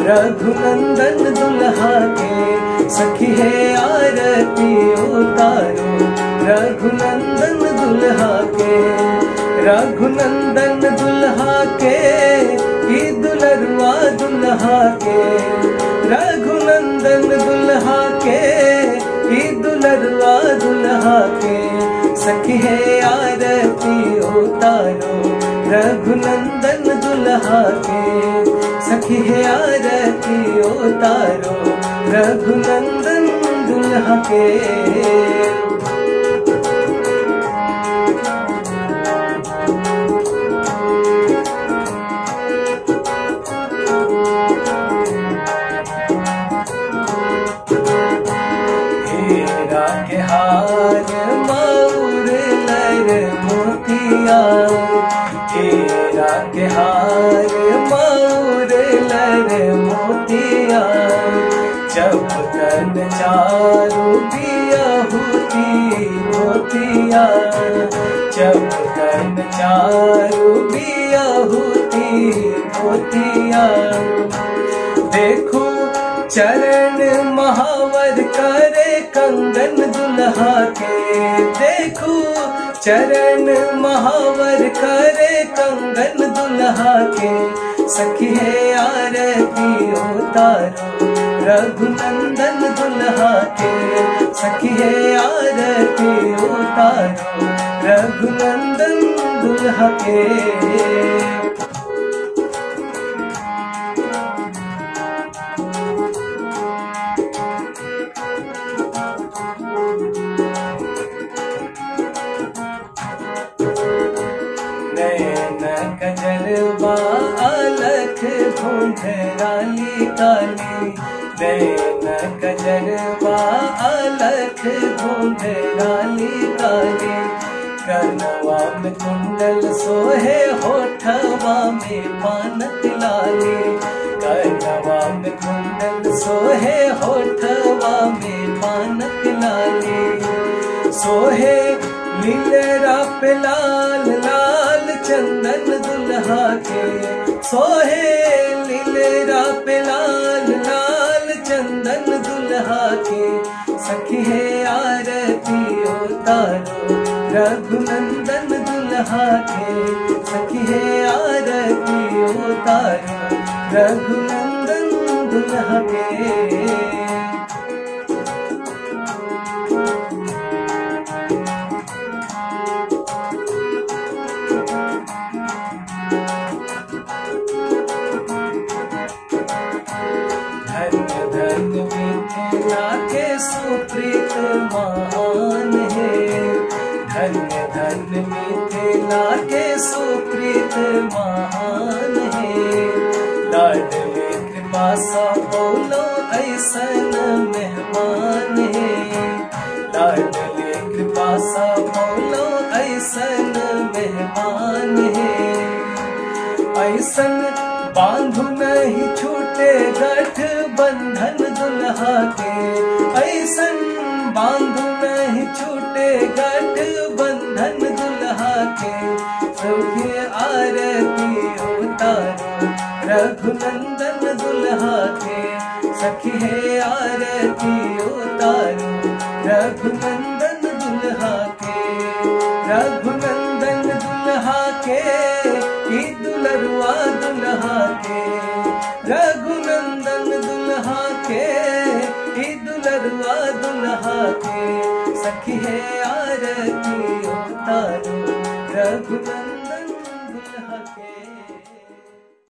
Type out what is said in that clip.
रघुनंदन दुल्हा के सखी है आरती उतारो। रघुनंदन दुल्हा के, रघुनंदन दुल्हा के, ई दुलरुआ दुल्हा के। रघुनंदन दुल्हा के, ई दुलरुआ दुल्हा के सखी है आरती उतारो। रघुनंदन दुल्हा के सखी है आरती उतारो। रघुनंदन दुल्हा के। हीरा के हार माउर लर मोतिया। हीरा के हार माउर लर मोतिया। चमकन चारू दिया होती मोतिया। चमकन चारू दिया होती मोतिया। देखो चरण महावर करे कंगन दुल्हा के। देखो चरण महावर करे कंगन दुल्हा के सखी है आरती उतारो। रघुनंदन दुल्हा के सखी है आरती उतारो। रघुनंदन दुल्हा के। नैन कजरवा अलख घुंघराली काली। नैन कजरवा अलख घुंघराली काली। कनवा में कुंडल सोहे होठवा में पानक लाली। कनवा में कुंडल सोहे होठवा में पानक लाली। सोहे लीलरा पे लाल लाल चंदन दुल्हा के। सोहे लीलरा पे लाल लाल चंदन दुल्हा के सखी है आरती उतारो। रघुनंदन दुल्हा के सखी है आरती उतारो। रघुनंदन दुल्हा के। धन्य धन्य मिथिला के सुप्रीत महान है। धन्य धन्य मिथिला के सुप्रीत महान है। लाडले कृपा सा बोलो ऐसन मेहमान है। लाडले कृपा सा बोलो ऐसन मेहमान है। ऐसन बांधु नहीं छूटे गठ बंधन दुल्हा के। ऐसन बांधु नहीं छूटे गठ बंधन दुल्हा के सखी आरती उतारो। रघुनंदन दुल्हा के सखी है आरती उतारो। रघुनंदन दुल्हा के, रघुनंदन दुल्हा के, ई दुलरुआ दुल्हा के। रघुनंदन दुल्हा के, ई दुलरुआ दुल्हा के सखी है आरती उतारो। रघुनंदन